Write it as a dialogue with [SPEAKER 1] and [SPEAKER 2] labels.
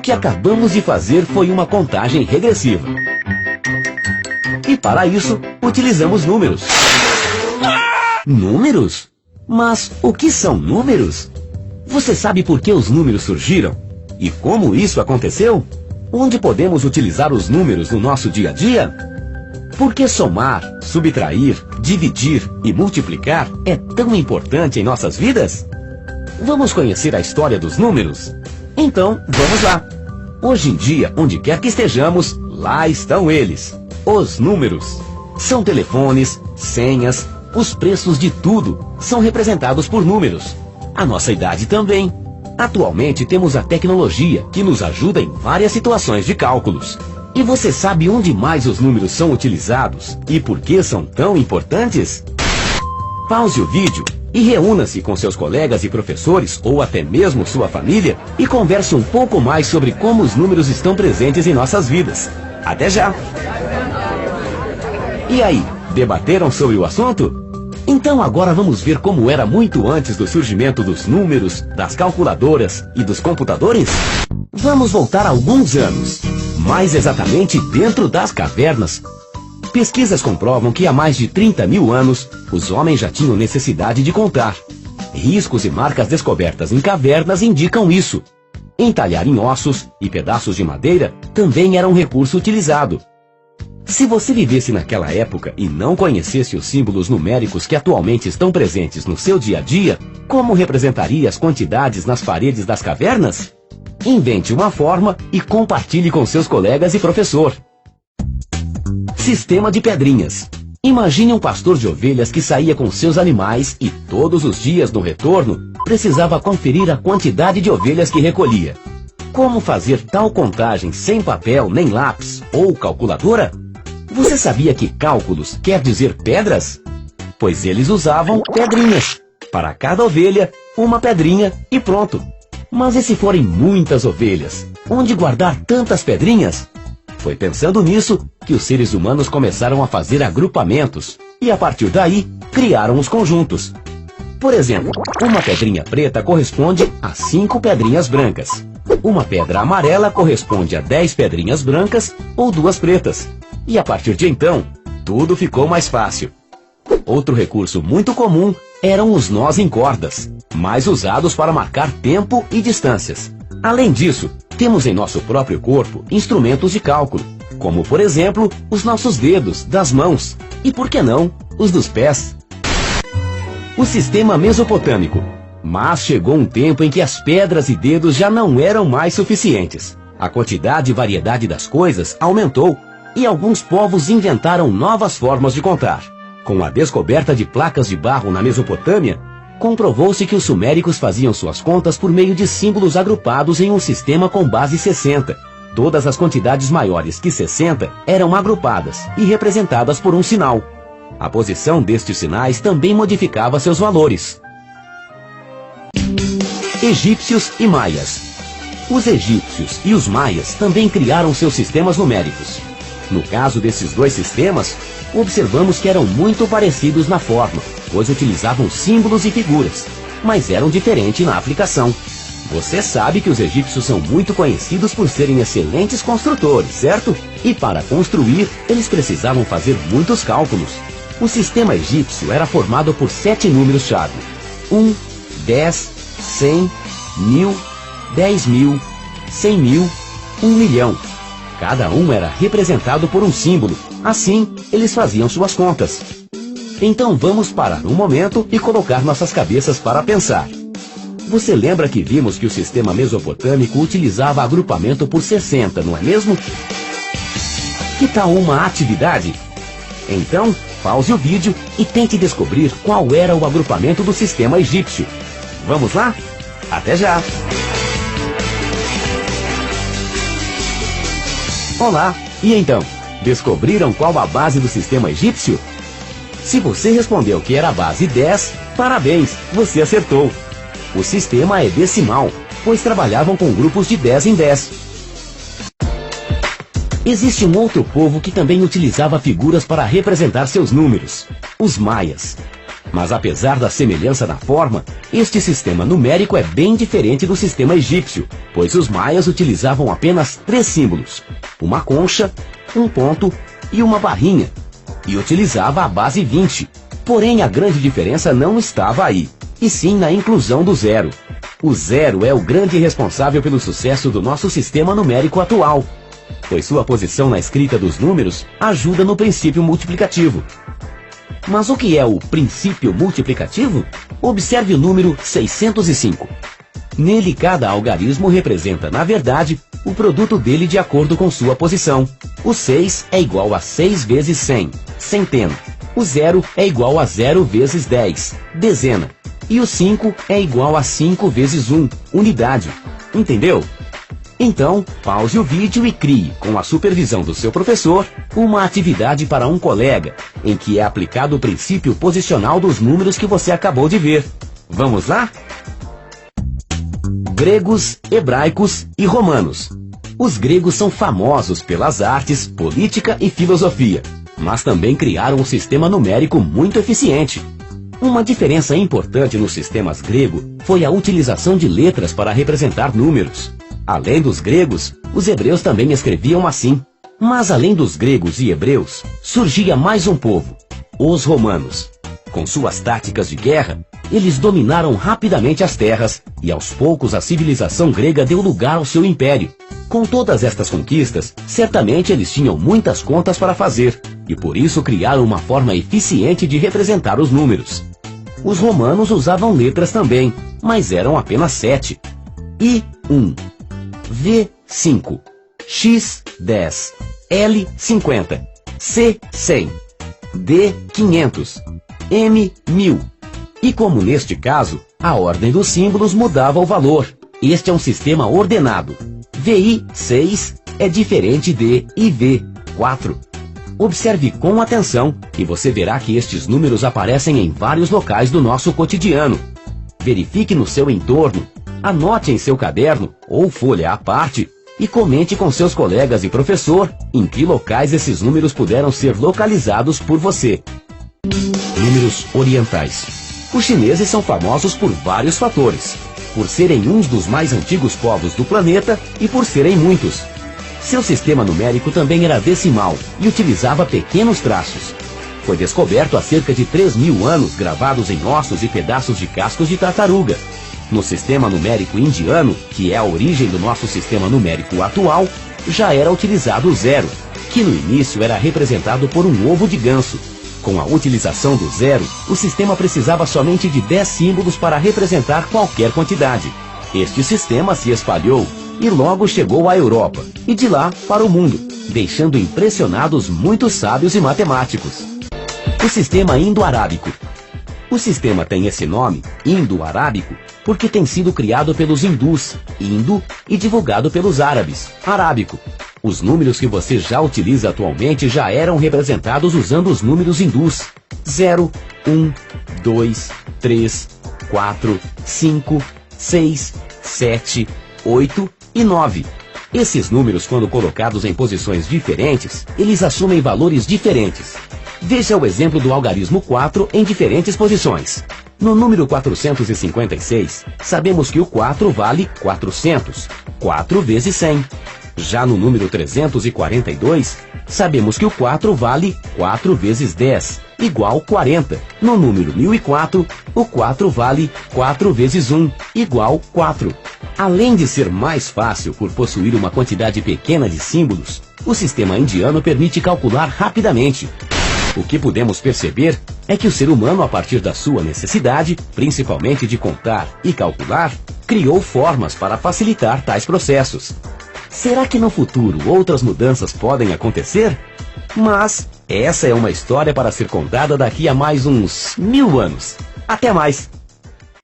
[SPEAKER 1] que acabamos de fazer foi uma contagem regressiva. E para isso, utilizamos números. Números? Mas o que são números? Você sabe por que os números surgiram? E como isso aconteceu? Onde podemos utilizar os números no nosso dia a dia? Por que somar, subtrair, dividir e multiplicar é tão importante em nossas vidas? Vamos conhecer a história dos números? Então, vamos lá! Hoje em dia, onde quer que estejamos, lá estão eles. Os números. São telefones, senhas, os preços de tudo são representados por números. A nossa idade também. Atualmente temos a tecnologia que nos ajuda em várias situações de cálculos. E você sabe onde mais os números são utilizados e por que são tão importantes? Pause o vídeo e reúna-se com seus colegas e professores ou até mesmo sua família e converse um pouco mais sobre como os números estão presentes em nossas vidas. Até já! E aí, debateram sobre o assunto? Então agora vamos ver como era muito antes do surgimento dos números, das calculadoras e dos computadores? Vamos voltar alguns anos, mais exatamente dentro das cavernas. Pesquisas comprovam que há mais de 30 mil anos, os homens já tinham necessidade de contar. Riscos e marcas descobertas em cavernas indicam isso. Entalhar em ossos e pedaços de madeira também era um recurso utilizado. Se você vivesse naquela época e não conhecesse os símbolos numéricos que atualmente estão presentes no seu dia a dia, como representaria as quantidades nas paredes das cavernas? Invente uma forma e compartilhe com seus colegas e professor. Sistema de pedrinhas. Imagine um pastor de ovelhas que saía com seus animais e todos os dias no retorno precisava conferir a quantidade de ovelhas que recolhia. Como fazer tal contagem sem papel nem lápis ou calculadora? Você sabia que cálculos quer dizer pedras? Pois eles usavam pedrinhas. Para cada ovelha, uma pedrinha e pronto. Mas e se forem muitas ovelhas? Onde guardar tantas pedrinhas? Foi pensando nisso que os seres humanos começaram a fazer agrupamentos e a partir daí criaram os conjuntos. Por exemplo, uma pedrinha preta corresponde a 5 pedrinhas brancas. Uma pedra amarela corresponde a 10 pedrinhas brancas ou 2 pretas. E a partir de então, tudo ficou mais fácil. Outro recurso muito comum eram os nós em cordas, mais usados para marcar tempo e distâncias. Além disso, temos em nosso próprio corpo instrumentos de cálculo, como por exemplo, os nossos dedos das mãos e, por que não, os dos pés. O sistema mesopotâmico. Mas chegou um tempo em que as pedras e dedos já não eram mais suficientes. A quantidade e variedade das coisas aumentou e alguns povos inventaram novas formas de contar. Com a descoberta de placas de barro na Mesopotâmia, comprovou-se que os suméricos faziam suas contas por meio de símbolos agrupados em um sistema com base 60. Todas as quantidades maiores que 60 eram agrupadas e representadas por um sinal. A posição destes sinais também modificava seus valores. Egípcios e maias. Os egípcios e os maias também criaram seus sistemas numéricos. No caso desses dois sistemas, observamos que eram muito parecidos na forma, pois utilizavam símbolos e figuras, mas eram diferentes na aplicação. Você sabe que os egípcios são muito conhecidos por serem excelentes construtores, certo? E para construir, eles precisavam fazer muitos cálculos. O sistema egípcio era formado por 7 números-chave: 1, 10, 100, 1000, 10.000, 100.000, 1 milhão. Cada um era representado por um símbolo. Assim, eles faziam suas contas. Então vamos parar um momento e colocar nossas cabeças para pensar. Você lembra que vimos que o sistema mesopotâmico utilizava agrupamento por 60, não é mesmo? Que tal uma atividade? Então, pause o vídeo e tente descobrir qual era o agrupamento do sistema egípcio. Vamos lá? Até já! Olá! E então, descobriram qual a base do sistema egípcio? Se você respondeu que era a base 10, parabéns, você acertou! O sistema é decimal, pois trabalhavam com grupos de 10 em 10. Existe um outro povo que também utilizava figuras para representar seus números: os maias. Mas apesar da semelhança na forma, este sistema numérico é bem diferente do sistema egípcio, pois os maias utilizavam apenas 3 símbolos, uma concha, um ponto e uma barrinha, e utilizava a base 20. Porém, a grande diferença não estava aí, e sim na inclusão do zero. O zero é o grande responsável pelo sucesso do nosso sistema numérico atual, pois sua posição na escrita dos números ajuda no princípio multiplicativo. Mas o que é o princípio multiplicativo? Observe o número 605. Nele, cada algarismo representa, na verdade, o produto dele de acordo com sua posição. O 6 é igual a 6 vezes 100, centena. O 0 é igual a 0 vezes 10, dezena. E o 5 é igual a 5 vezes 1, unidade. Entendeu? Então, pause o vídeo e crie, com a supervisão do seu professor, uma atividade para um colega, em que é aplicado o princípio posicional dos números que você acabou de ver. Vamos lá? Gregos, hebraicos e romanos. Os gregos são famosos pelas artes, política e filosofia, mas também criaram um sistema numérico muito eficiente. Uma diferença importante nos sistemas grego foi a utilização de letras para representar números. Além dos gregos, os hebreus também escreviam assim. Mas além dos gregos e hebreus, surgia mais um povo, os romanos. Com suas táticas de guerra, eles dominaram rapidamente as terras e aos poucos a civilização grega deu lugar ao seu império. Com todas estas conquistas, certamente eles tinham muitas contas para fazer e por isso criaram uma forma eficiente de representar os números. Os romanos usavam letras também, mas eram apenas 7. I1, V5, X10, L50, C100, D500, M1000. E como neste caso, a ordem dos símbolos mudava o valor. Este é um sistema ordenado. VI6 é diferente de IV4. Observe com atenção e você verá que estes números aparecem em vários locais do nosso cotidiano. Verifique no seu entorno, anote em seu caderno ou folha à parte e comente com seus colegas e professor em que locais esses números puderam ser localizados por você. Números orientais. Os chineses são famosos por vários fatores, por serem uns dos mais antigos povos do planeta e por serem muitos. Seu sistema numérico também era decimal e utilizava pequenos traços. Foi descoberto há cerca de 3.000 anos gravados em ossos e pedaços de cascos de tartaruga. No sistema numérico indiano, que é a origem do nosso sistema numérico atual, já era utilizado o zero, que no início era representado por um ovo de ganso. Com a utilização do zero, o sistema precisava somente de 10 símbolos para representar qualquer quantidade. Este sistema se espalhou e logo chegou à Europa, e de lá para o mundo, deixando impressionados muitos sábios e matemáticos. O sistema indo-arábico. O sistema tem esse nome, indo-arábico, porque tem sido criado pelos hindus, indo, e divulgado pelos árabes, arábico. Os números que você já utiliza atualmente já eram representados usando os números hindus. 0, 1, 2, 3, 4, 5, 6, 7, 8 e 9. Esses números, quando colocados em posições diferentes, eles assumem valores diferentes. Veja o exemplo do algarismo 4 em diferentes posições. No número 456, sabemos que o 4 vale 400, 4 vezes 100. Já no número 342, sabemos que o 4 vale 4 vezes 10, igual 40. No número 1004, o 4 vale 4 vezes 1, igual 4. Além de ser mais fácil por possuir uma quantidade pequena de símbolos, o sistema indiano permite calcular rapidamente. O que podemos perceber é que o ser humano, a partir da sua necessidade, principalmente de contar e calcular, criou formas para facilitar tais processos. Será que no futuro outras mudanças podem acontecer? Mas essa é uma história para ser contada daqui a mais uns 1000 anos. Até mais!